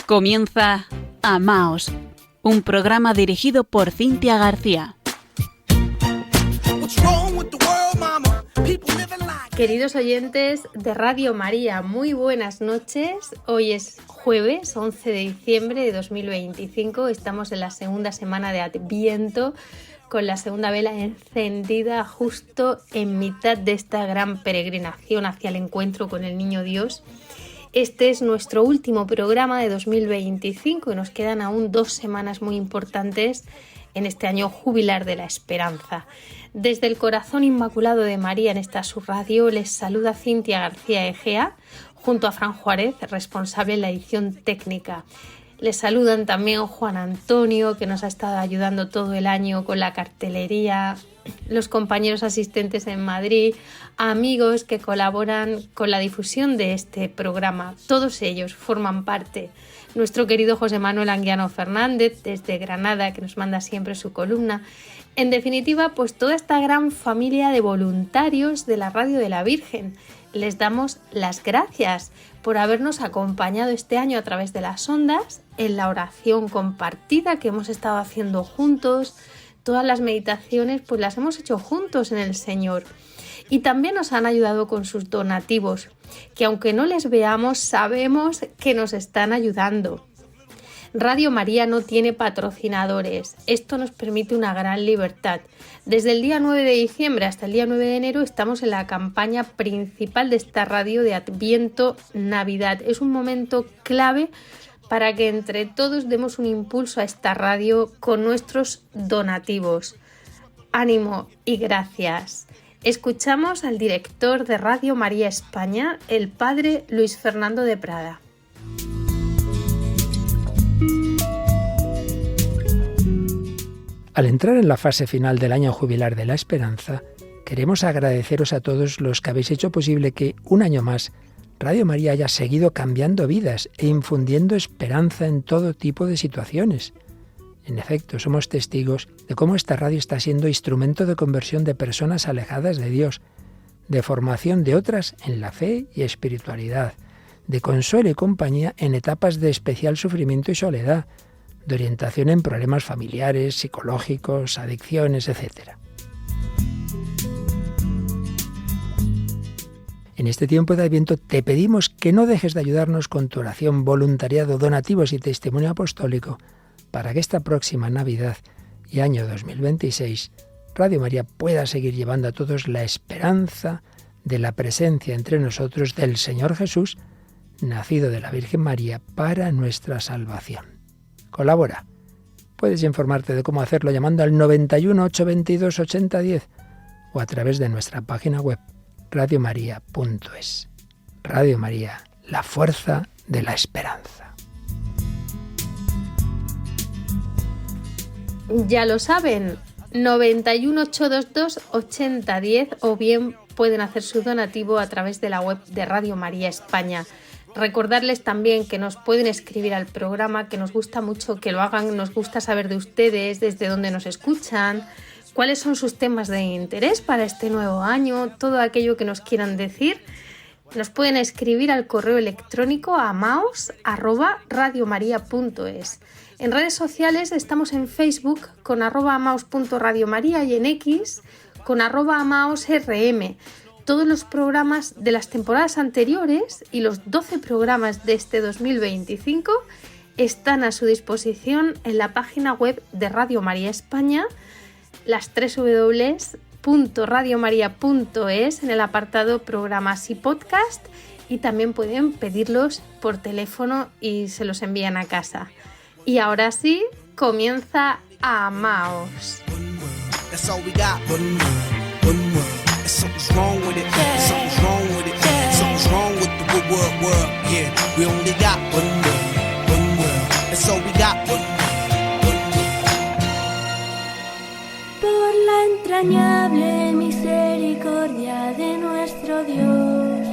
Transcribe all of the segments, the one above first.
Comienza Amaos, un programa dirigido por Cintia García. Queridos oyentes de Radio María, muy buenas noches. Hoy es jueves 11 de diciembre de 2025. Estamos en la segunda semana de Adviento, con la segunda vela encendida justo en mitad de esta gran peregrinación hacia el encuentro con el Niño Dios. Este es nuestro último programa de 2025 y nos quedan aún 2 semanas muy importantes en este año jubilar de la esperanza. Desde el Corazón Inmaculado de María en esta su radio les saluda Cintia García Egea, junto a Fran Juárez, responsable en la edición técnica. Les saludan también Juan Antonio, que nos ha estado ayudando todo el año con la cartelería, los compañeros asistentes en Madrid, amigos que colaboran con la difusión de este programa. Todos ellos forman parte. Nuestro querido José Manuel Anguiano Fernández, desde Granada, que nos manda siempre su columna. En definitiva, pues toda esta gran familia de voluntarios de la Radio de la Virgen. Les damos las gracias por habernos acompañado este año a través de las ondas, en la oración compartida que hemos estado haciendo juntos. Todas las meditaciones pues las hemos hecho juntos en el Señor. Y también nos han ayudado con sus donativos, que aunque no les veamos, sabemos que nos están ayudando. Radio María no tiene patrocinadores. Esto nos permite una gran libertad. Desde el día 9 de diciembre hasta el día 9 de enero estamos en la campaña principal de esta radio de Adviento Navidad. Es un momento clave para que entre todos demos un impulso a esta radio con nuestros donativos. Ánimo y gracias. Escuchamos al director de Radio María España, el padre Luis Fernando de Prada. Al entrar en la fase final del año jubilar de la esperanza, queremos agradeceros a todos los que habéis hecho posible que un año más Radio María haya seguido cambiando vidas e infundiendo esperanza en todo tipo de situaciones. En efecto, somos testigos de cómo esta radio está siendo instrumento de conversión de personas alejadas de Dios, de formación de otras en la fe y espiritualidad, de consuelo y compañía en etapas de especial sufrimiento y soledad, de orientación en problemas familiares, psicológicos, adicciones, etc. En este tiempo de Adviento te pedimos que no dejes de ayudarnos con tu oración, voluntariado, donativos y testimonio apostólico para que esta próxima Navidad y año 2026 Radio María pueda seguir llevando a todos la esperanza de la presencia entre nosotros del Señor Jesús, nacido de la Virgen María para nuestra salvación. Colabora. Puedes informarte de cómo hacerlo llamando al 91 822 8010 o a través de nuestra página web radiomaria.es. Radio María, la fuerza de la esperanza. Ya lo saben, 91 822 8010 o bien pueden hacer su donativo a través de la web de Radio María España. Recordarles también que nos pueden escribir al programa, que nos gusta mucho que lo hagan, nos gusta saber de ustedes, desde dónde nos escuchan, cuáles son sus temas de interés para este nuevo año, todo aquello que nos quieran decir. Nos pueden escribir al correo electrónico a amaos@radiomaria.es. En redes sociales estamos en Facebook con @amaos.radiomaria y en X con @amaosrm. Todos los programas de las temporadas anteriores y los 12 programas de este 2025 están a su disposición en la página web de Radio María España, las www.radiomaria.es, en el apartado programas y podcast, y también pueden pedirlos por teléfono y se los envían a casa. Y ahora sí, comienza Amaos. Something's wrong with it. Something's wrong with it. Something's wrong with the world. Yeah, we only got one world. That's all we got. One world. Por la entrañable misericordia de nuestro Dios,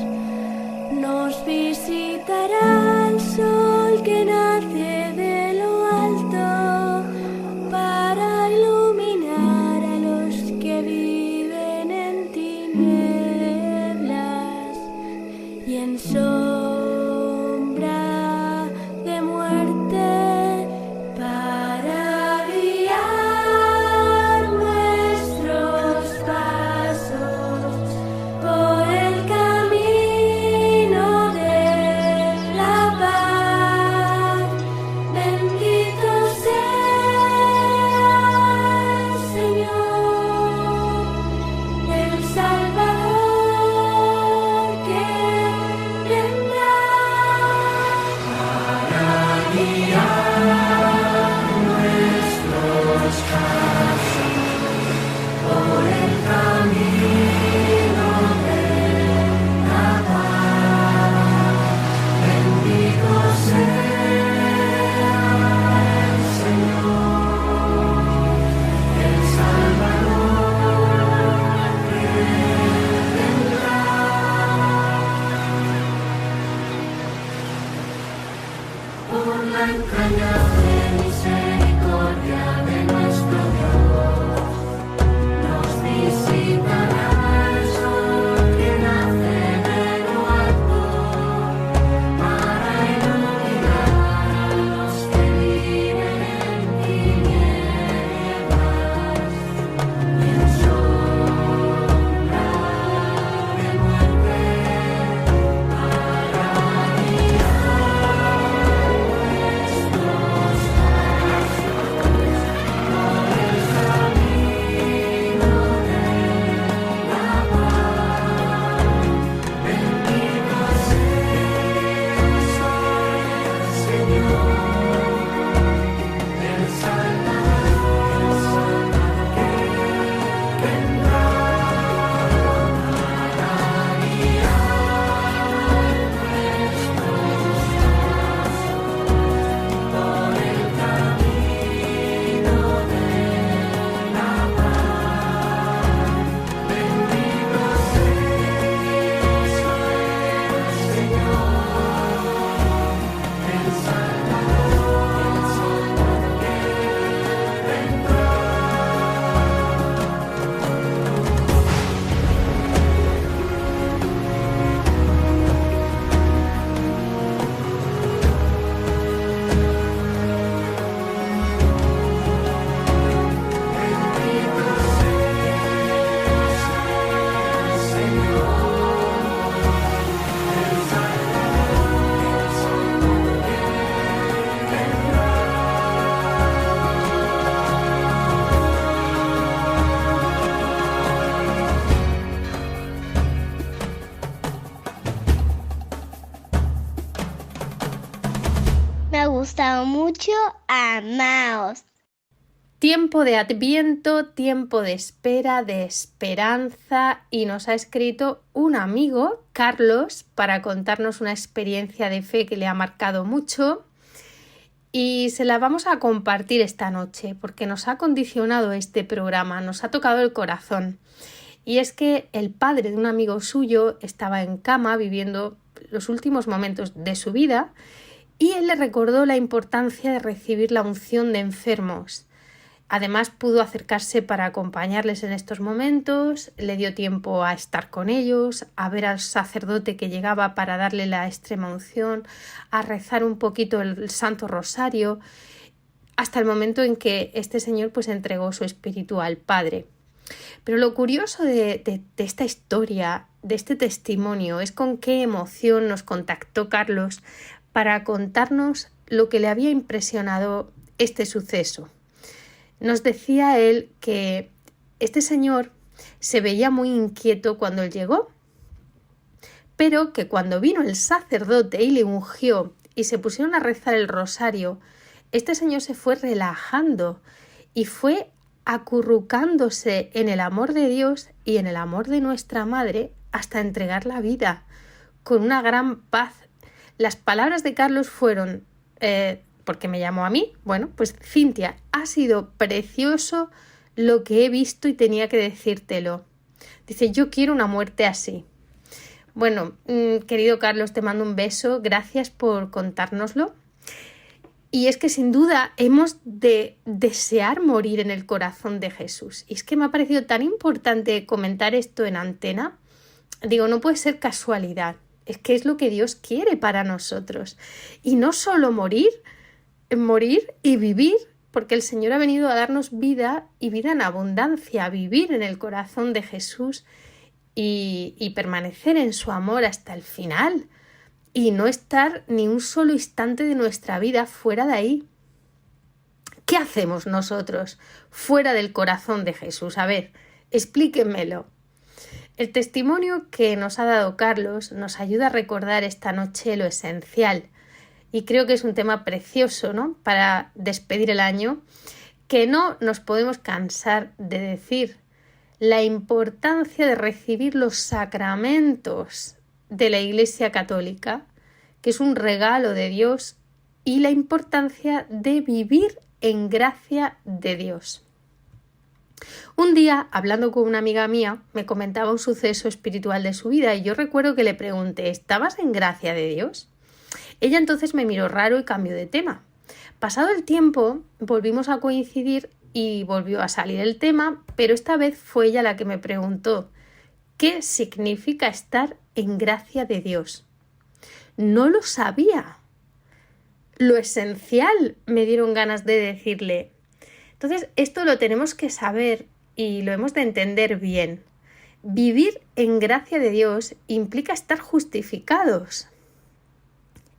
nos visitará el sol que nace de lo alto para iluminar a los que viven en tinieblas y en sombra de muerte. Me ha gustado mucho. Amaos. Tiempo de Adviento, tiempo de espera, de esperanza, y nos ha escrito un amigo, Carlos, para contarnos una experiencia de fe que le ha marcado mucho, y se la vamos a compartir esta noche porque nos ha condicionado este programa, nos ha tocado el corazón. Y es que el padre de un amigo suyo estaba en cama viviendo los últimos momentos de su vida, y él le recordó la importancia de recibir la unción de enfermos. Además, pudo acercarse para acompañarles en estos momentos, le dio tiempo a estar con ellos, a ver al sacerdote que llegaba para darle la extrema unción, a rezar un poquito el Santo Rosario, hasta el momento en que este señor pues entregó su espíritu al Padre. Pero lo curioso de esta historia, de este testimonio, es con qué emoción nos contactó Carlos para contarnos lo que le había impresionado este suceso. Nos decía él que este señor se veía muy inquieto cuando él llegó, pero que cuando vino el sacerdote y le ungió y se pusieron a rezar el rosario, este señor se fue relajando y fue acurrucándose en el amor de Dios y en el amor de nuestra Madre hasta entregar la vida, con una gran paz. Las palabras de Carlos fueron, porque me llamó a mí, bueno, pues Cintia, ha sido precioso lo que he visto y tenía que decírtelo. Dice, yo quiero una muerte así. Bueno, querido Carlos, te mando un beso, gracias por contárnoslo. Y es que sin duda hemos de desear morir en el corazón de Jesús. Y es que me ha parecido tan importante comentar esto en antena. Digo, no puede ser casualidad. Es que es lo que Dios quiere para nosotros. Y no solo morir y vivir, porque el Señor ha venido a darnos vida y vida en abundancia, a vivir en el corazón de Jesús y permanecer en su amor hasta el final y no estar ni un solo instante de nuestra vida fuera de ahí. ¿Qué hacemos nosotros fuera del corazón de Jesús? A ver, explíquenmelo. El testimonio que nos ha dado Carlos nos ayuda a recordar esta noche lo esencial, y creo que es un tema precioso, ¿no?, para despedir el año, que no nos podemos cansar de decir: la importancia de recibir los sacramentos de la Iglesia Católica, que es un regalo de Dios, y la importancia de vivir en gracia de Dios. Un día, hablando con una amiga mía, me comentaba un suceso espiritual de su vida y yo recuerdo que le pregunté: ¿estabas en gracia de Dios? Ella entonces me miró raro y cambió de tema. Pasado el tiempo, volvimos a coincidir y volvió a salir el tema, pero esta vez fue ella la que me preguntó ¿qué significa estar en gracia de Dios? No lo sabía. Lo esencial, me dieron ganas de decirle. Entonces, esto lo tenemos que saber y lo hemos de entender bien. Vivir en gracia de Dios implica estar justificados.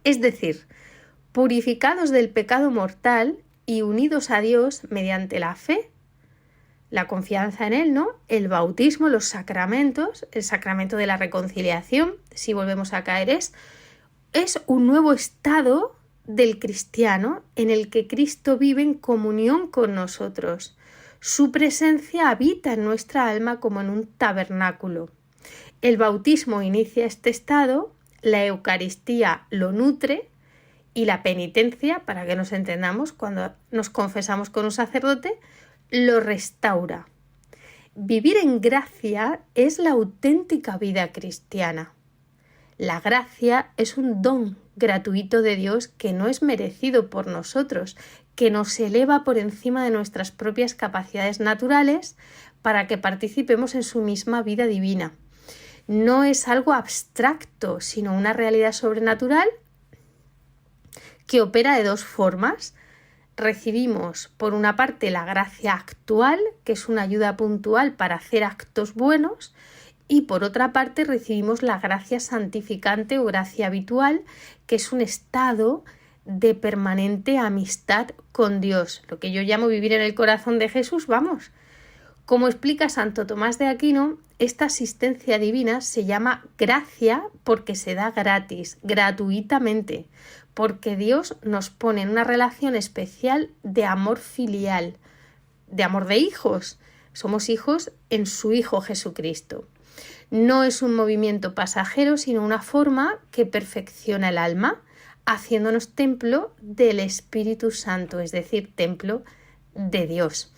Es decir, purificados del pecado mortal y unidos a Dios mediante la fe, la confianza en Él, ¿no? El bautismo, los sacramentos, el sacramento de la reconciliación, si volvemos a caer, es un nuevo estado del cristiano en el que Cristo vive en comunión con nosotros. Su presencia habita en nuestra alma como en un tabernáculo. El bautismo inicia este estado, la Eucaristía lo nutre y la penitencia, para que nos entendamos, cuando nos confesamos con un sacerdote, lo restaura. Vivir en gracia es la auténtica vida cristiana. La gracia es un don gratuito de Dios que no es merecido por nosotros, que nos eleva por encima de nuestras propias capacidades naturales para que participemos en su misma vida divina. No es algo abstracto, sino una realidad sobrenatural que opera de dos formas. Recibimos, por una parte, la gracia actual, que es una ayuda puntual para hacer actos buenos, y por otra parte recibimos la gracia santificante o gracia habitual, que es un estado de permanente amistad con Dios, lo que yo llamo vivir en el corazón de Jesús, vamos. Como explica Santo Tomás de Aquino, esta asistencia divina se llama gracia porque se da gratis, gratuitamente, porque Dios nos pone en una relación especial de amor filial, de amor de hijos. Somos hijos en su Hijo Jesucristo. No es un movimiento pasajero, sino una forma que perfecciona el alma, haciéndonos templo del Espíritu Santo, es decir, templo de Dios.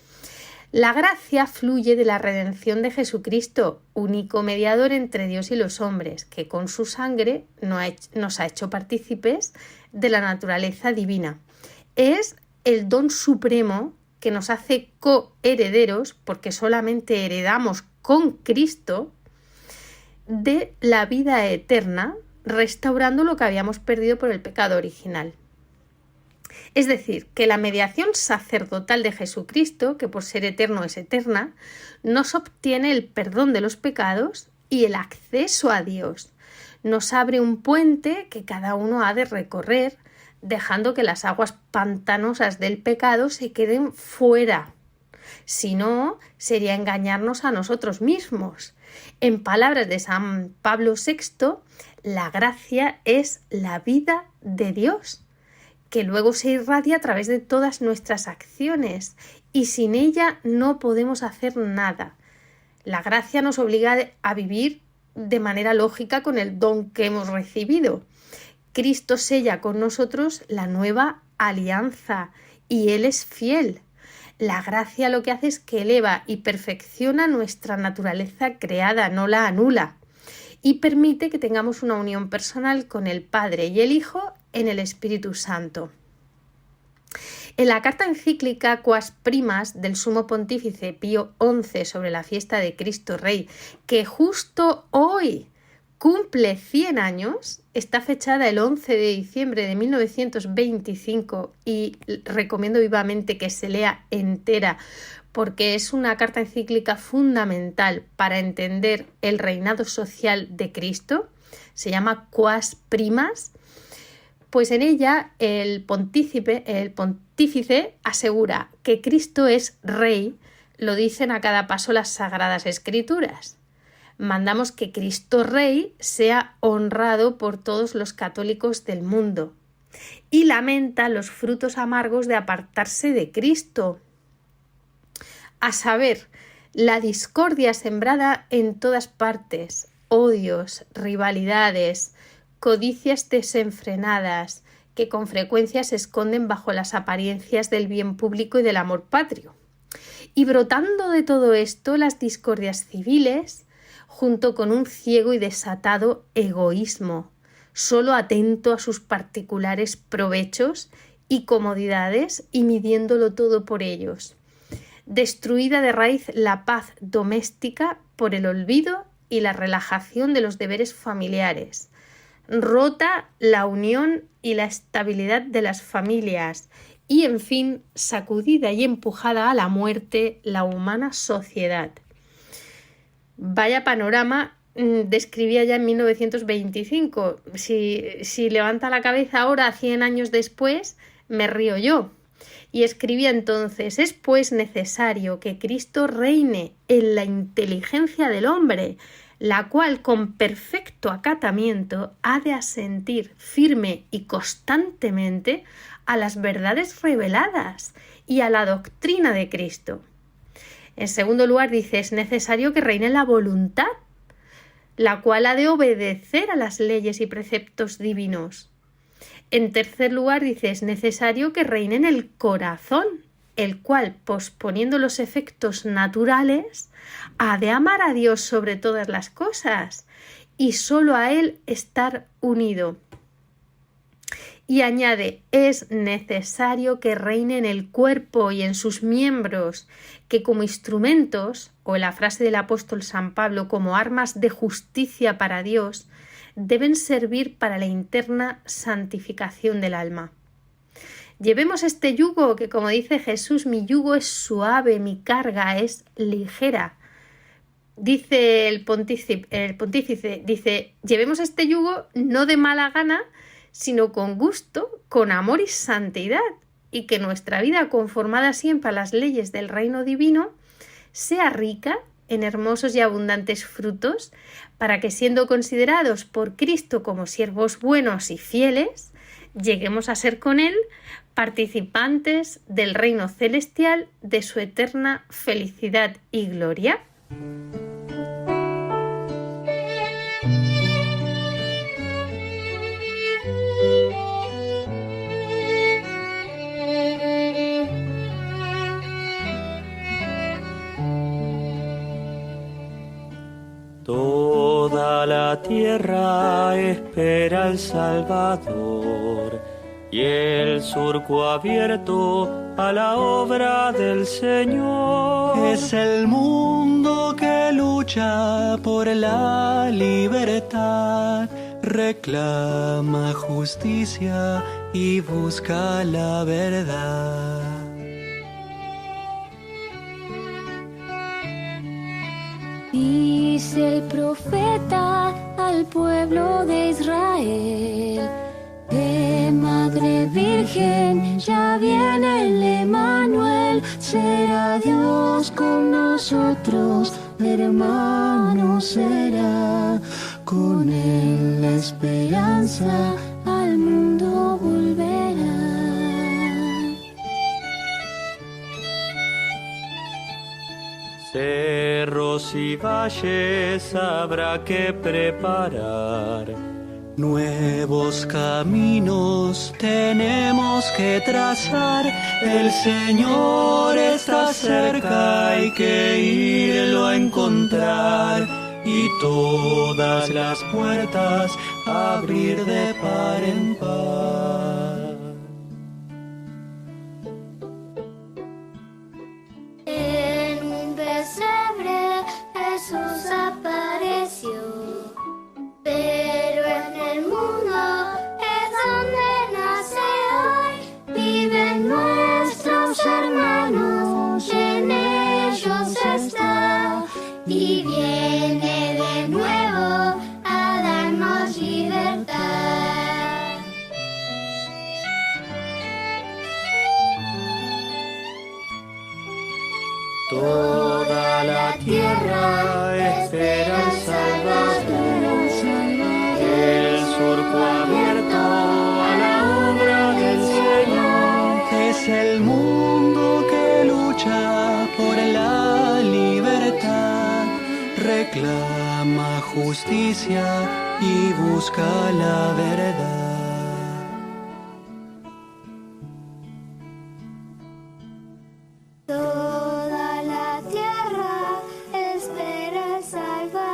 La gracia fluye de la redención de Jesucristo, único mediador entre Dios y los hombres, que con su sangre nos ha hecho partícipes de la naturaleza divina. Es el don supremo que nos hace coherederos, porque solamente heredamos con Cristo, de la vida eterna, restaurando lo que habíamos perdido por el pecado original. Es decir, que la mediación sacerdotal de Jesucristo, que por ser eterno es eterna, nos obtiene el perdón de los pecados y el acceso a Dios. Nos abre un puente que cada uno ha de recorrer, dejando que las aguas pantanosas del pecado se queden fuera. Si no, sería engañarnos a nosotros mismos. En palabras de San Pablo VI, la gracia es la vida de Dios, que luego se irradia a través de todas nuestras acciones y sin ella no podemos hacer nada. La gracia nos obliga a vivir de manera lógica con el don que hemos recibido. Cristo sella con nosotros la nueva alianza y Él es fiel. La gracia lo que hace es que eleva y perfecciona nuestra naturaleza creada, no la anula, y permite que tengamos una unión personal con el Padre y el Hijo en el Espíritu Santo. En la carta encíclica Quas Primas del Sumo Pontífice Pío XI sobre la fiesta de Cristo Rey, que justo hoy cumple 100 años, está fechada el 11 de diciembre de 1925 y recomiendo vivamente que se lea entera porque es una carta encíclica fundamental para entender el reinado social de Cristo. Se llama Quas Primas. Pues en ella el pontífice asegura que Cristo es Rey, lo dicen a cada paso las Sagradas Escrituras. Mandamos que Cristo Rey sea honrado por todos los católicos del mundo y lamenta los frutos amargos de apartarse de Cristo, a saber, la discordia sembrada en todas partes, odios, rivalidades, codicias desenfrenadas que con frecuencia se esconden bajo las apariencias del bien público y del amor patrio. Y brotando de todo esto, las discordias civiles, junto con un ciego y desatado egoísmo, solo atento a sus particulares provechos y comodidades y midiéndolo todo por ellos. Destruida de raíz la paz doméstica por el olvido y la relajación de los deberes familiares. Rota la unión y la estabilidad de las familias y, en fin, sacudida y empujada a la muerte la humana sociedad. Vaya panorama describía ya en 1925. Si levanta la cabeza ahora, 100 años después, me río yo. Y escribía entonces: es pues necesario que Cristo reine en la inteligencia del hombre, la cual con perfecto acatamiento ha de asentir firme y constantemente a las verdades reveladas y a la doctrina de Cristo. En segundo lugar dice: es necesario que reine la voluntad, la cual ha de obedecer a las leyes y preceptos divinos. En tercer lugar dice: es necesario que reine en el corazón, el cual, posponiendo los efectos naturales, ha de amar a Dios sobre todas las cosas y solo a Él estar unido. Y añade: es necesario que reine en el cuerpo y en sus miembros, que como instrumentos, o en la frase del apóstol San Pablo, como armas de justicia para Dios, deben servir para la interna santificación del alma. Llevemos este yugo, que como dice Jesús, mi yugo es suave, mi carga es ligera. Dice el pontífice, dice: llevemos este yugo no de mala gana, sino con gusto, con amor y santidad, y que nuestra vida, conformada siempre a las leyes del reino divino, sea rica en hermosos y abundantes frutos, para que, siendo considerados por Cristo como siervos buenos y fieles, lleguemos a ser con Él participantes del reino celestial, de su eterna felicidad y gloria. Toda la tierra espera al Salvador y el surco abierto a la obra del Señor. Es el mundo que lucha por la libertad, reclama justicia y busca la verdad. Dice el profeta al pueblo de Israel: de Madre Virgen ya viene el Emmanuel, será Dios con nosotros, hermano será, con él la esperanza al mundo volverá. Cerros y valles habrá que preparar, Nuevos caminos tenemos que trazar, el Señor está cerca, hay que irlo a encontrar y todas las puertas abrir de par en par. En un pesebre Jesús apareció. Pero en el mundo es donde nace hoy, viven nuestros hermanos, en ellos está, y viene de nuevo a darnos libertad. toda la tierra espera al Salvador. El surco abierto a la obra del Señor. Es el mundo que lucha por la libertad, reclama justicia y busca la verdad. Toda la tierra espera al Salvador.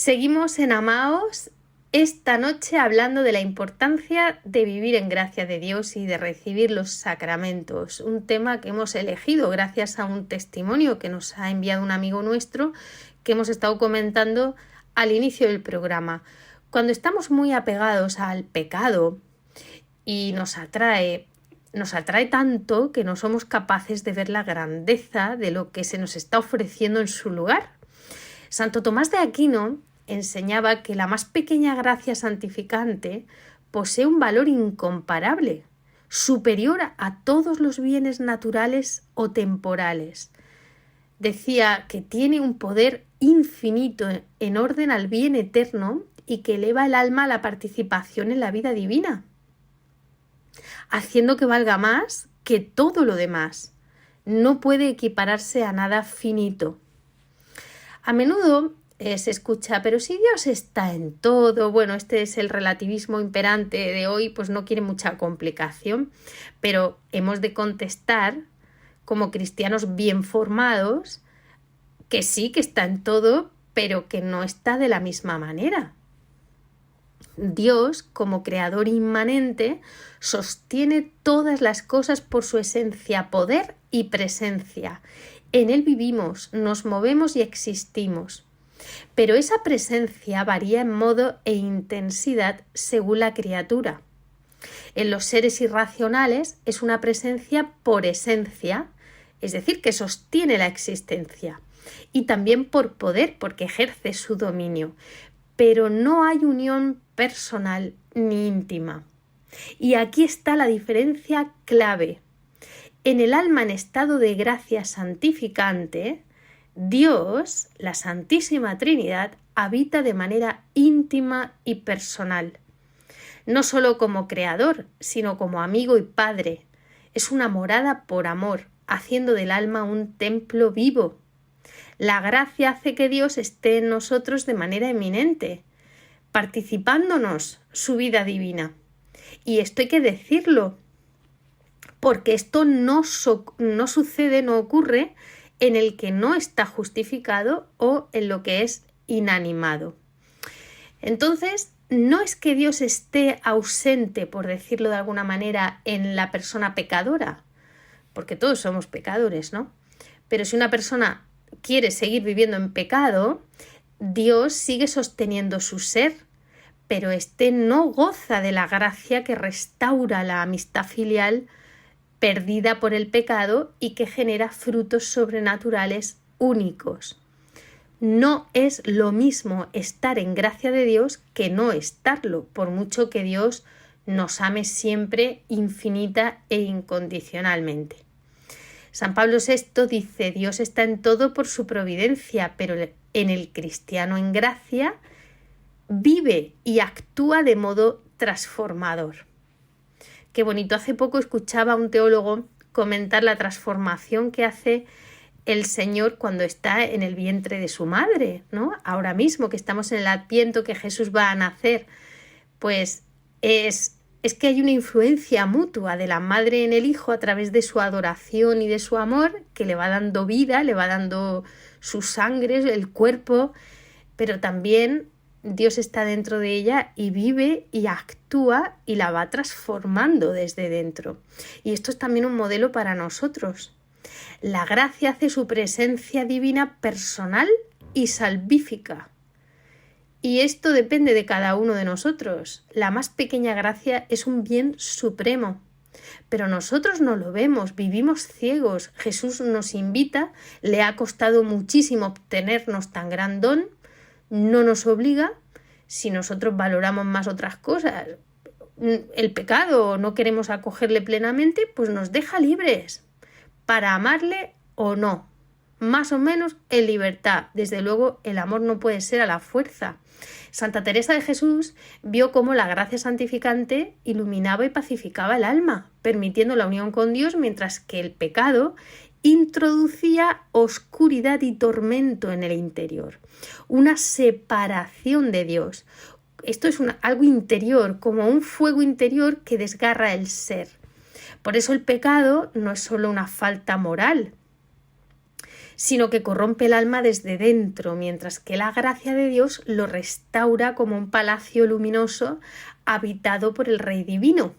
Seguimos en Amaos esta noche hablando de la importancia de vivir en gracia de Dios y de recibir los sacramentos, un tema que hemos elegido gracias a un testimonio que nos ha enviado un amigo nuestro que hemos estado comentando al inicio del programa. Cuando estamos muy apegados al pecado y nos atrae tanto que no somos capaces de ver la grandeza de lo que se nos está ofreciendo en su lugar. Santo Tomás de Aquino enseñaba que la más pequeña gracia santificante posee un valor incomparable, superior a todos los bienes naturales o temporales. Decía que tiene un poder infinito en orden al bien eterno y que eleva el alma a la participación en la vida divina, haciendo que valga más que todo lo demás. No puede equipararse a nada finito. A menudo se escucha, pero si Dios está en todo, bueno, este es el relativismo imperante de hoy, pues no quiere mucha complicación, pero hemos de contestar como cristianos bien formados que sí que está en todo, pero que no está de la misma manera. Dios, como creador inmanente, sostiene todas las cosas por su esencia, poder y presencia. En Él vivimos, nos movemos y existimos. Pero esa presencia varía en modo e intensidad según la criatura. En los seres irracionales es una presencia por esencia, es decir, que sostiene la existencia, y también por poder, porque ejerce su dominio. Pero no hay unión personal ni íntima. Y aquí está la diferencia clave. En el alma en estado de gracia santificante, Dios, la Santísima Trinidad, habita de manera íntima y personal. No solo como creador, sino como amigo y padre. Es una morada por amor, haciendo del alma un templo vivo. La gracia hace que Dios esté en nosotros de manera eminente, participándonos su vida divina. Y esto hay que decirlo, porque esto no sucede, no ocurre en el que no está justificado o en lo que es inanimado. Entonces, no es que Dios esté ausente, por decirlo de alguna manera, en la persona pecadora, porque todos somos pecadores, ¿no? Pero si una persona quiere seguir viviendo en pecado, Dios sigue sosteniendo su ser, pero éste no goza de la gracia que restaura la amistad filial perdida por el pecado y que genera frutos sobrenaturales únicos. No es lo mismo estar en gracia de Dios que no estarlo, por mucho que Dios nos ame siempre infinita e incondicionalmente. San Pablo VI dice: Dios está en todo por su providencia, pero en el cristiano en gracia vive y actúa de modo transformador. Qué bonito. Hace poco escuchaba a un teólogo comentar la transformación que hace el Señor cuando está en el vientre de su madre, ¿no? Ahora mismo que estamos en el Adviento, que Jesús va a nacer, pues es que hay una influencia mutua de la madre en el hijo a través de su adoración y de su amor, que le va dando vida, le va dando su sangre, el cuerpo, pero también Dios está dentro de ella y vive y actúa y la va transformando desde dentro. Y esto es también un modelo para nosotros. La gracia hace su presencia divina personal y salvífica. Y esto depende de cada uno de nosotros. La más pequeña gracia es un bien supremo. Pero nosotros no lo vemos, vivimos ciegos. Jesús nos invita, le ha costado muchísimo obtenernos tan gran don, no nos obliga. Si nosotros valoramos más otras cosas, el pecado, no queremos acogerle plenamente, pues nos deja libres para amarle o no, más o menos en libertad. Desde luego el amor no puede ser a la fuerza. Santa Teresa de Jesús vio cómo la gracia santificante iluminaba y pacificaba el alma, permitiendo la unión con Dios, mientras que el pecado introducía oscuridad y tormento en el interior, una separación de Dios. Esto es algo interior, como un fuego interior que desgarra el ser. Por eso el pecado no es solo una falta moral, sino que corrompe el alma desde dentro, mientras que la gracia de Dios lo restaura como un palacio luminoso habitado por el Rey Divino.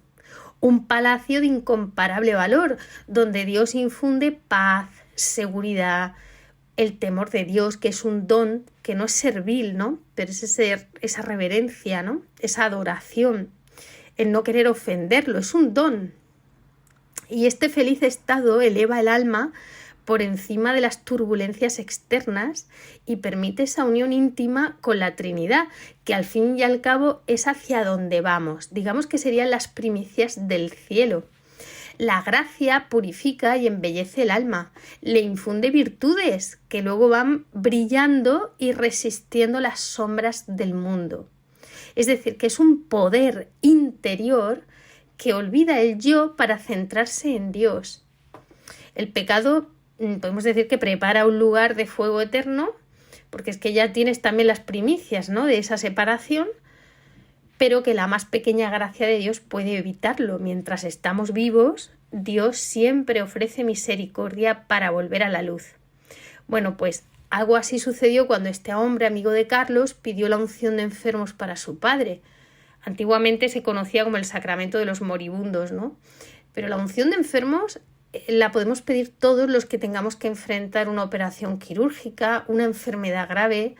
Un palacio de incomparable valor, donde Dios infunde paz, seguridad, el temor de Dios, que es un don que no es servil, ¿no? Pero es esa reverencia, ¿no? Esa adoración, el no querer ofenderlo, es un don. Y este feliz estado eleva el alma por encima de las turbulencias externas y permite esa unión íntima con la Trinidad, que al fin y al cabo es hacia donde vamos. Digamos que serían las primicias del cielo. La gracia purifica y embellece el alma, le infunde virtudes que luego van brillando y resistiendo las sombras del mundo. Es decir, que es un poder interior que olvida el yo para centrarse en Dios. El pecado, podemos decir que prepara un lugar de fuego eterno, porque es que ya tienes también las primicias, ¿no?, de esa separación, pero que la más pequeña gracia de Dios puede evitarlo. Mientras estamos vivos, Dios siempre ofrece misericordia para volver a la luz. Bueno, pues algo así sucedió cuando este hombre, amigo de Carlos, pidió la unción de enfermos para su padre. Antiguamente se conocía como el sacramento de los moribundos, ¿no? Pero la unción de enfermos la podemos pedir todos los que tengamos que enfrentar una operación quirúrgica, una enfermedad grave,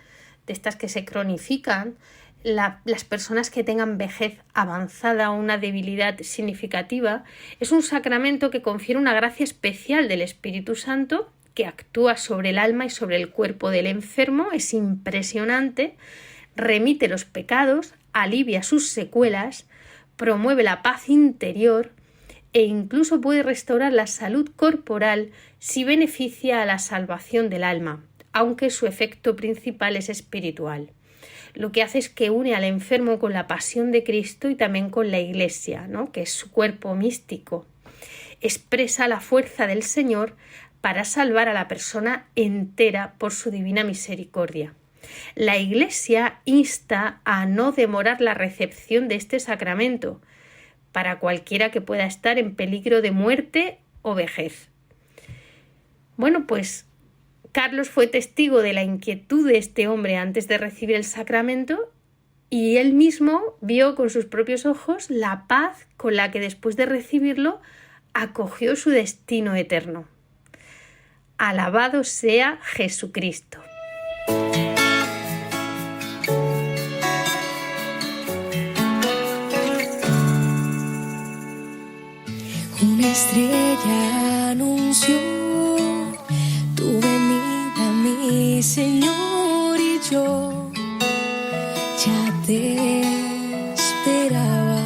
de estas que se cronifican, las personas que tengan vejez avanzada o una debilidad significativa. Es un sacramento que confiere una gracia especial del Espíritu Santo que actúa sobre el alma y sobre el cuerpo del enfermo. Es impresionante, remite los pecados, alivia sus secuelas, promueve la paz interior e incluso puede restaurar la salud corporal si beneficia a la salvación del alma, aunque su efecto principal es espiritual. Lo que hace es que une al enfermo con la pasión de Cristo y también con la Iglesia, ¿no?, que es su cuerpo místico. Expresa la fuerza del Señor para salvar a la persona entera por su divina misericordia. La Iglesia insta a no demorar la recepción de este sacramento para cualquiera que pueda estar en peligro de muerte o vejez. Bueno, pues Carlos fue testigo de la inquietud de este hombre antes de recibir el sacramento y él mismo vio con sus propios ojos la paz con la que después de recibirlo acogió su destino eterno. Alabado sea Jesucristo. Una estrella anunció tu venida, mi Señor, y yo ya te esperaba.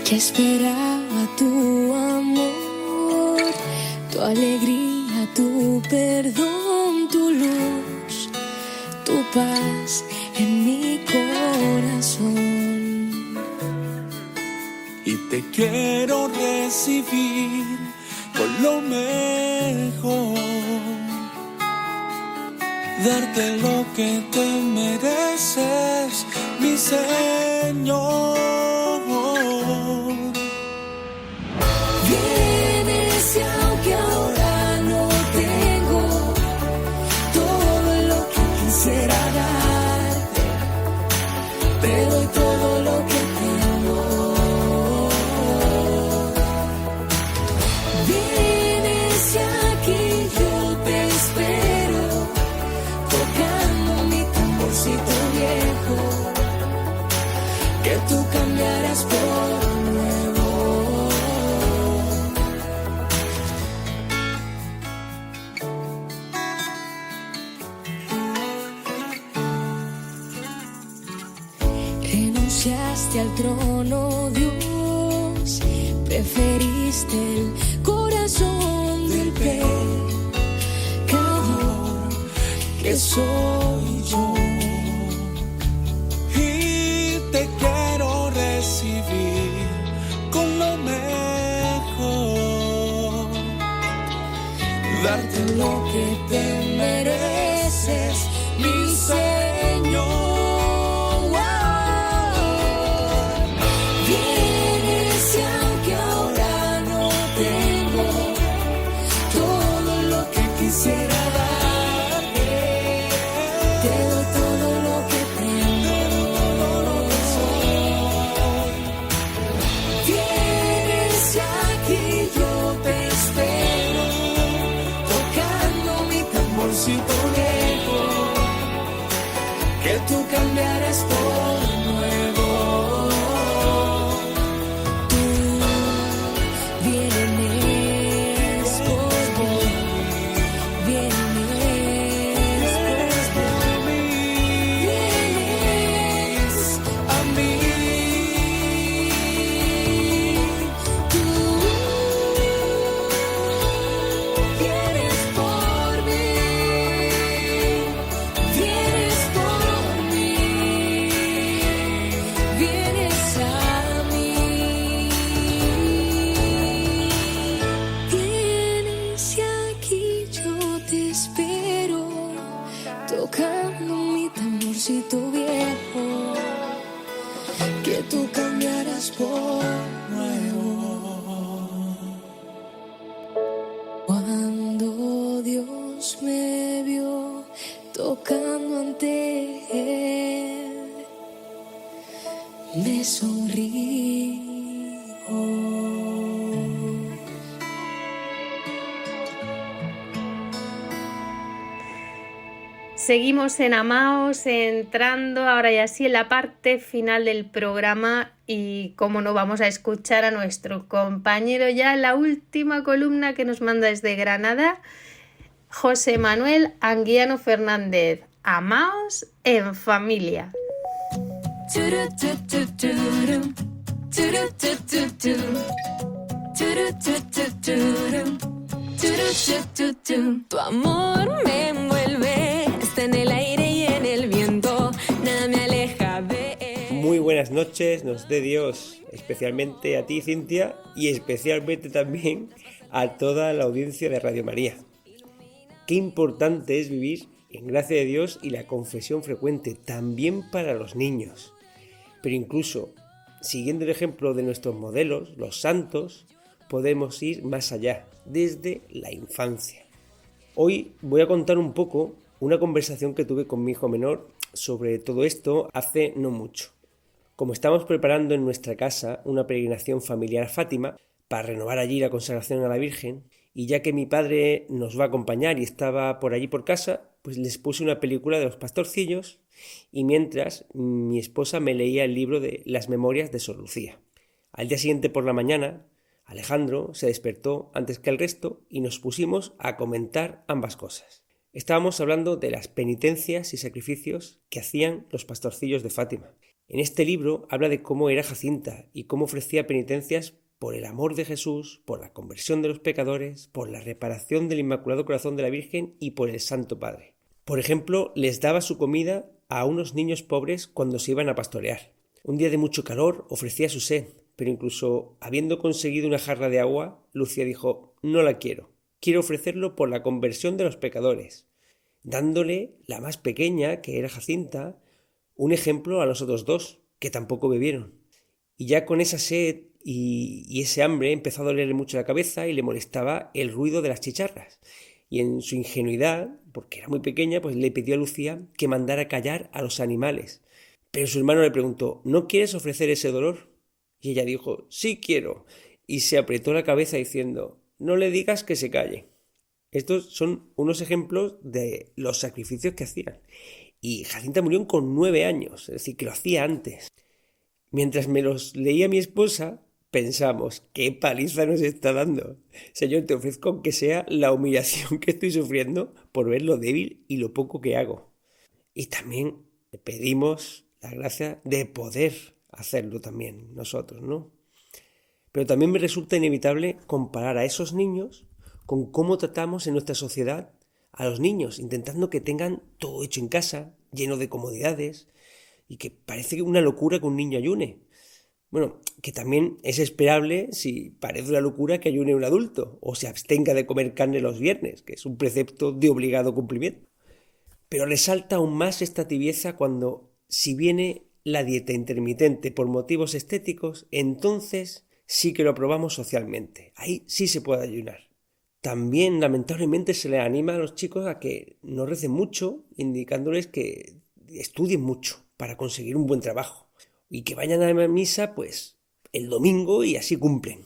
Ya esperaba tu amor, tu alegría, tu perdón, tu luz, tu paz en mi corazón. Y te quiero recibir con lo mejor, darte lo que te mereces, mi Señor. Vienes y aunque ahora no tengo todo lo que quisiera darte, te doy todo lo que tengo. Vienes y aquí yo te espero, tocando mi tamborcito viejo, que tú cambiarás por nuevo. Renunciaste al trono, Dios, preferiste el corazón del pecador que soy yo. Y te quiero recibir con lo mejor, Darte lo que te mereces, mi Señor. Vienes y aunque ahora no tengo Dios me vio tocando ante Él, me sonrío. Seguimos en Amaos, entrando ahora ya sí en la parte final del programa y cómo no vamos a escuchar a nuestro compañero ya en la última columna que nos manda desde Granada, José Manuel Anguiano Fernández. Amaos en familia. Tu amor me envuelve, está en el aire y en el viento, nada me aleja de él. Muy buenas noches, nos dé Dios, especialmente a ti, Cintia, y especialmente también a toda la audiencia de Radio María. Qué importante es vivir en gracia de Dios y la confesión frecuente, también para los niños. Pero incluso, siguiendo el ejemplo de nuestros modelos, los santos, podemos ir más allá, desde la infancia. Hoy voy a contar un poco una conversación que tuve con mi hijo menor sobre todo esto hace no mucho. Como estamos preparando en nuestra casa una peregrinación familiar a Fátima para renovar allí la consagración a la Virgen, y ya que mi padre nos va a acompañar y estaba por allí por casa, pues les puse una película de los pastorcillos y mientras mi esposa me leía el libro de Las Memorias de Sor Lucía. Al día siguiente por la mañana, Alejandro se despertó antes que el resto y nos pusimos a comentar ambas cosas. Estábamos hablando de las penitencias y sacrificios que hacían los pastorcillos de Fátima. En este libro habla de cómo era Jacinta y cómo ofrecía penitencias por el amor de Jesús, por la conversión de los pecadores, por la reparación del Inmaculado Corazón de la Virgen y por el Santo Padre. Por ejemplo, les daba su comida a unos niños pobres cuando se iban a pastorear. Un día de mucho calor ofrecía su sed, pero incluso habiendo conseguido una jarra de agua, Lucía dijo: no la quiero, quiero ofrecerlo por la conversión de los pecadores, dándole la más pequeña, que era Jacinta, un ejemplo a los otros dos, que tampoco bebieron. Y ya con esa sed y ese hambre empezó a dolerle mucho la cabeza y le molestaba el ruido de las chicharras. Y en su ingenuidad, porque era muy pequeña, pues le pidió a Lucía que mandara callar a los animales. Pero su hermano le preguntó: ¿no quieres ofrecer ese dolor? Y ella dijo: sí quiero. Y se apretó la cabeza diciendo: no le digas que se calle. Estos son unos ejemplos de los sacrificios que hacían. Y Jacinta murió con 9 años, es decir, que lo hacía antes. Mientras me los leía mi esposa, pensamos: qué paliza nos está dando. Señor, te ofrezco que sea la humillación que estoy sufriendo por ver lo débil y lo poco que hago. Y también le pedimos la gracia de poder hacerlo también nosotros, ¿no? Pero también me resulta inevitable comparar a esos niños con cómo tratamos en nuestra sociedad a los niños, intentando que tengan todo hecho en casa, lleno de comodidades, y que parece una locura que un niño ayune. Bueno, que también es esperable si parece una locura que ayune un adulto, o se abstenga de comer carne los viernes, que es un precepto de obligado cumplimiento. Pero resalta aún más esta tibieza cuando, si viene la dieta intermitente por motivos estéticos, entonces sí que lo aprobamos socialmente. Ahí sí se puede ayunar. También, lamentablemente, se les anima a los chicos a que no recen mucho, indicándoles que estudien mucho para conseguir un buen trabajo y que vayan a la misa, pues, el domingo y así cumplen.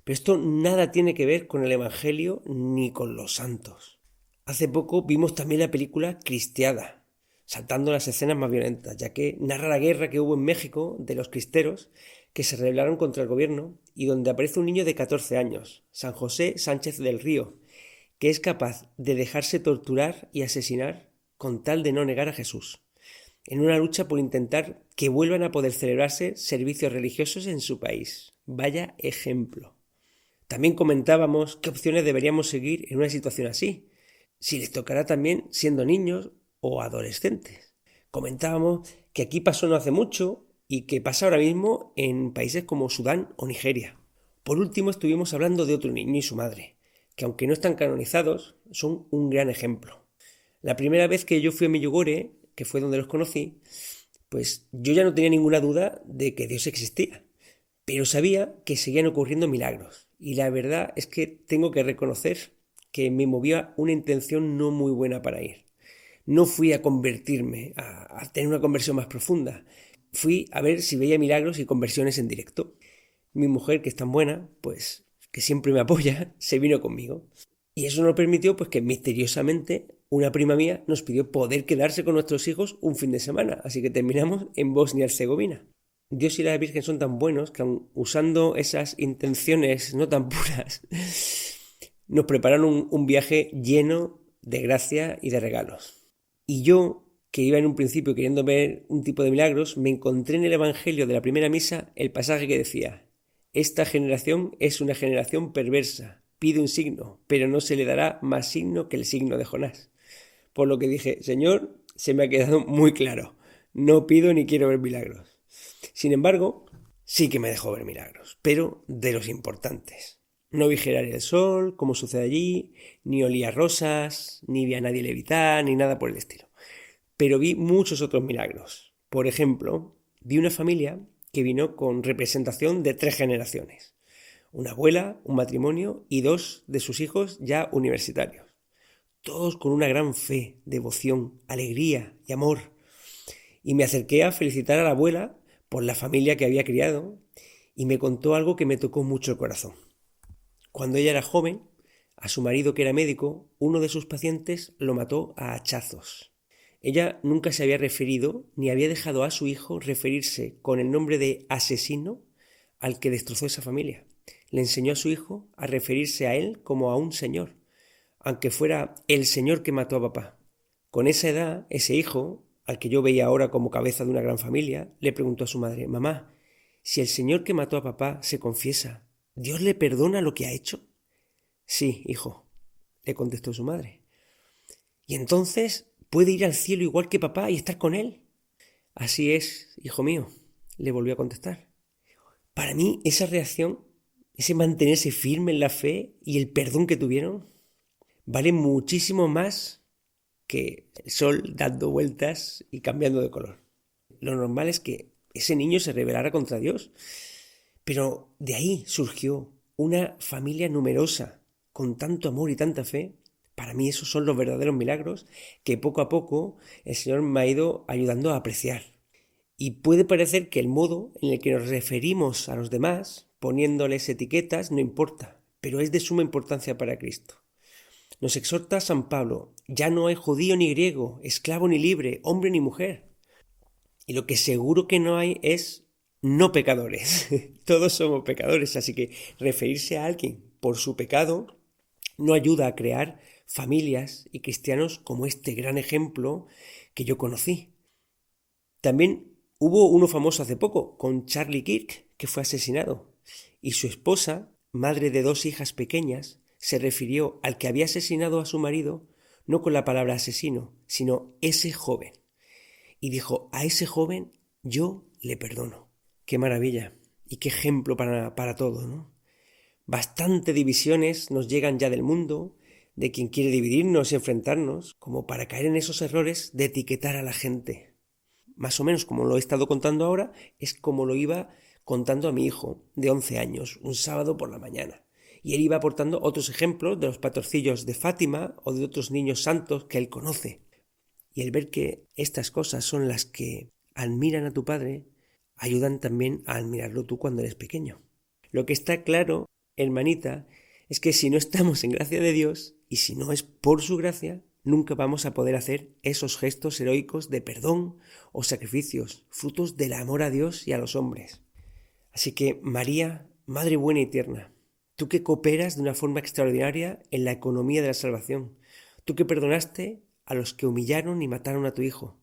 Pero esto nada tiene que ver con el Evangelio ni con los santos. Hace poco vimos también la película Cristiada, saltando las escenas más violentas, ya que narra la guerra que hubo en México de los cristeros que se rebelaron contra el gobierno y donde aparece un niño de 14 años, San José Sánchez del Río, que es capaz de dejarse torturar y asesinar con tal de no negar a Jesús, en una lucha por intentar que vuelvan a poder celebrarse servicios religiosos en su país. Vaya ejemplo. También comentábamos qué opciones deberíamos seguir en una situación así, si les tocará también siendo niños o adolescentes. Comentábamos que aquí pasó no hace mucho y que pasa ahora mismo en países como Sudán o Nigeria. Por último, estuvimos hablando de otro niño y su madre, que aunque no están canonizados, son un gran ejemplo. La primera vez que yo fui a Medjugorje, que fue donde los conocí, pues yo ya no tenía ninguna duda de que Dios existía, pero sabía que seguían ocurriendo milagros. Y la verdad es que tengo que reconocer que me movía una intención no muy buena para ir. No fui a convertirme, a tener una conversión más profunda. Fui a ver si veía milagros y conversiones en directo. Mi mujer, que es tan buena, pues que siempre me apoya, se vino conmigo. Y eso nos permitió pues que misteriosamente una prima mía nos pidió poder quedarse con nuestros hijos un fin de semana. Así que terminamos en Bosnia y Herzegovina. Dios y la Virgen son tan buenos que aun usando esas intenciones no tan puras, nos prepararon un viaje lleno de gracia y de regalos. Y yo, que iba en un principio queriendo ver un tipo de milagros, me encontré en el Evangelio de la primera misa el pasaje que decía: esta generación es una generación perversa, pide un signo, pero no se le dará más signo que el signo de Jonás. Por lo que dije: Señor, se me ha quedado muy claro, no pido ni quiero ver milagros. Sin embargo, sí que me dejó ver milagros, pero de los importantes. No vi girar el sol, como sucede allí, ni olía rosas, ni vi a nadie levitar, ni nada por el estilo. Pero vi muchos otros milagros. Por ejemplo, vi una familia que vino con representación de 3 generaciones. Una abuela, un matrimonio y 2 de sus hijos ya universitarios. Todos con una gran fe, devoción, alegría y amor. Y me acerqué a felicitar a la abuela por la familia que había criado y me contó algo que me tocó mucho el corazón. Cuando ella era joven, a su marido, que era médico, uno de sus pacientes lo mató a hachazos. Ella nunca se había referido ni había dejado a su hijo referirse con el nombre de asesino al que destrozó esa familia. Le enseñó a su hijo a referirse a él como a un señor, aunque fuera el señor que mató a papá. Con esa edad, ese hijo, al que yo veía ahora como cabeza de una gran familia, le preguntó a su madre: mamá, si el señor que mató a papá se confiesa, ¿Dios le perdona lo que ha hecho? Sí, hijo, le contestó su madre. ¿Y entonces puede ir al cielo igual que papá y estar con él? Así es, hijo mío, le volvió a contestar. Para mí esa reacción, ese mantenerse firme en la fe y el perdón que tuvieron, vale muchísimo más que el sol dando vueltas y cambiando de color. Lo normal es que ese niño se rebelara contra Dios, pero de ahí surgió una familia numerosa, con tanto amor y tanta fe. Para mí esos son los verdaderos milagros que poco a poco el Señor me ha ido ayudando a apreciar. Y puede parecer que el modo en el que nos referimos a los demás, poniéndoles etiquetas, no importa, pero es de suma importancia para Cristo. Nos exhorta San Pablo: ya no hay judío ni griego, esclavo ni libre, hombre ni mujer. Y lo que seguro que no hay es no pecadores. Todos somos pecadores, así que referirse a alguien por su pecado no ayuda a crear familias y cristianos como este gran ejemplo que yo conocí. También hubo uno famoso hace poco, con Charlie Kirk, que fue asesinado, y su esposa, madre de 2 hijas pequeñas, se refirió al que había asesinado a su marido no con la palabra asesino, sino ese joven. Y dijo: a ese joven yo le perdono. ¡Qué maravilla! Y qué ejemplo para todo, ¿no? Bastante divisiones nos llegan ya del mundo, de quien quiere dividirnos y enfrentarnos, como para caer en esos errores de etiquetar a la gente. Más o menos como lo he estado contando ahora, es como lo iba contando a mi hijo de 11 años, un sábado por la mañana. Y él iba aportando otros ejemplos de los pastorcillos de Fátima o de otros niños santos que él conoce. Y el ver que estas cosas son las que admiran a tu padre, ayudan también a admirarlo tú cuando eres pequeño. Lo que está claro, hermanita, es que si no estamos en gracia de Dios, y si no es por su gracia, nunca vamos a poder hacer esos gestos heroicos de perdón o sacrificios, frutos del amor a Dios y a los hombres. Así que, María, Madre buena y tierna, tú que cooperas de una forma extraordinaria en la economía de la salvación, tú que perdonaste a los que humillaron y mataron a tu hijo,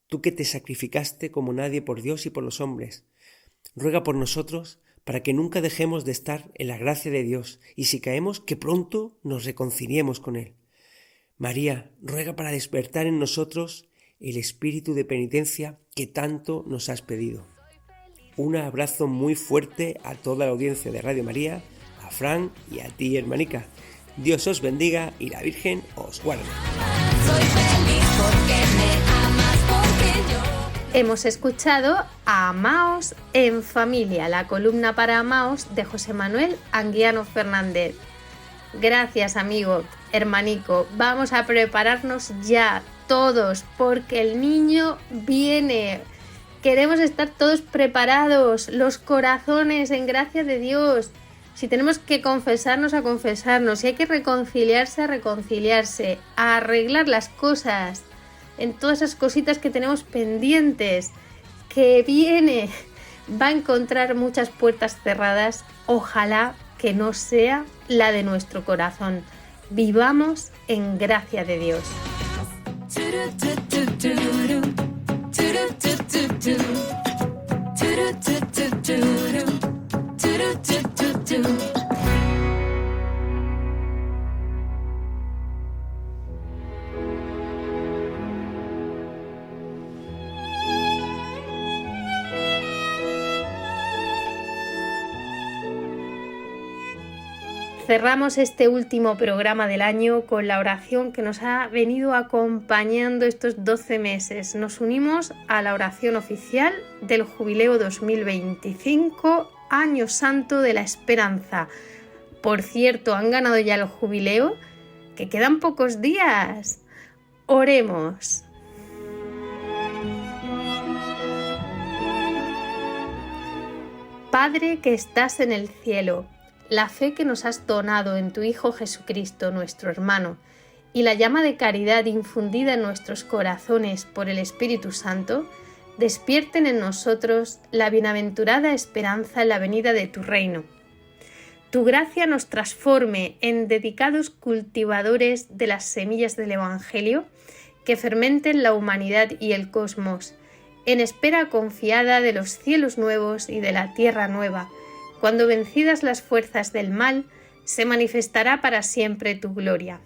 tú que te sacrificaste como nadie por Dios y por los hombres, ruega por nosotros para que nunca dejemos de estar en la gracia de Dios y si caemos, que pronto nos reconciliemos con Él. María, ruega para despertar en nosotros el espíritu de penitencia que tanto nos has pedido. Un abrazo muy fuerte a toda la audiencia de Radio María, a Fran y a ti, hermanica. Dios os bendiga y la Virgen os guarde. Soy feliz porque me amas, porque yo... Hemos escuchado a Amaos en Familia, la columna para Amaos de José Manuel Anguiano Fernández. Gracias, amigo, hermanico. Vamos a prepararnos ya todos porque el niño viene. Queremos estar todos preparados, los corazones en gracia de Dios. Si tenemos que confesarnos, a confesarnos. Si hay que reconciliarse, a reconciliarse. A arreglar las cosas. En todas esas cositas que tenemos pendientes. Que viene. Va a encontrar muchas puertas cerradas. Ojalá que no sea la de nuestro corazón. Vivamos en gracia de Dios. Cerramos este último programa del año con la oración que nos ha venido acompañando estos 12 meses. Nos unimos a la oración oficial del Jubileo 2025, Año Santo de la Esperanza. Por cierto, han ganado ya el Jubileo, que quedan pocos días. Oremos. Padre que estás en el cielo, la fe que nos has donado en tu Hijo Jesucristo, nuestro hermano, y la llama de caridad infundida en nuestros corazones por el Espíritu Santo, despierten en nosotros la bienaventurada esperanza en la venida de tu reino. Tu gracia nos transforme en dedicados cultivadores de las semillas del Evangelio que fermenten la humanidad y el cosmos, en espera confiada de los cielos nuevos y de la tierra nueva, cuando vencidas las fuerzas del mal, se manifestará para siempre tu gloria.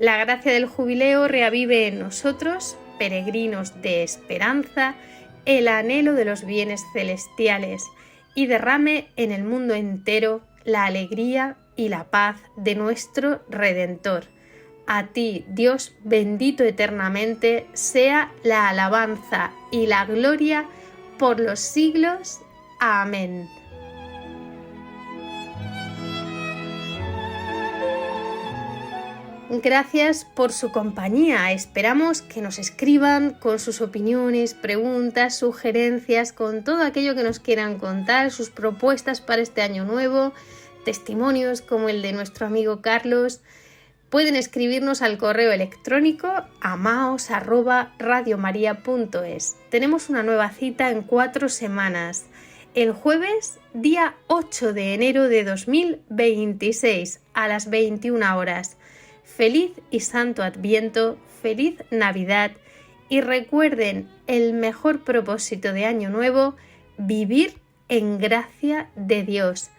La gracia del jubileo reavive en nosotros, peregrinos de esperanza, el anhelo de los bienes celestiales y derrame en el mundo entero la alegría y la paz de nuestro Redentor. A ti, Dios bendito eternamente, sea la alabanza y la gloria por los siglos. Amén. Gracias por su compañía. Esperamos que nos escriban con sus opiniones, preguntas, sugerencias, con todo aquello que nos quieran contar, sus propuestas para este año nuevo, testimonios como el de nuestro amigo Carlos. Pueden escribirnos al correo electrónico amaos@radiomaria.es. Tenemos una nueva cita en 4 semanas. El jueves, día 8 de enero de 2026, a las 21 horas. Feliz y santo Adviento, feliz Navidad y recuerden el mejor propósito de Año Nuevo, vivir en gracia de Dios.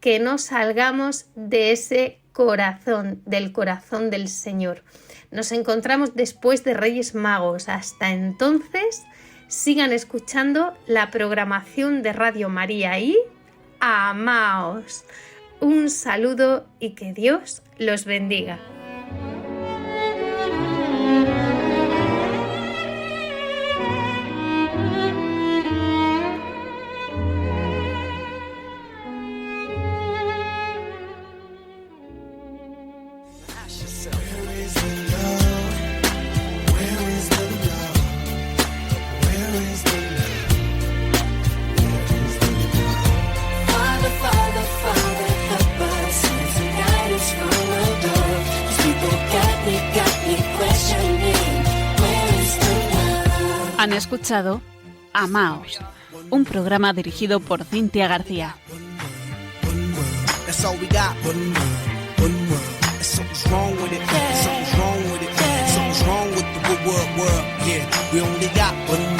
Que no salgamos de ese corazón, del corazón del Señor. Nos encontramos después de Reyes Magos. Hasta entonces, sigan escuchando la programación de Radio María y amaos. Un saludo y que Dios los bendiga. Han escuchado Amaos, un programa dirigido por Cintia García. That's all we got. One world. Something's wrong with it. Something's wrong with it. Something's wrong with the world. Yeah, we only got one world.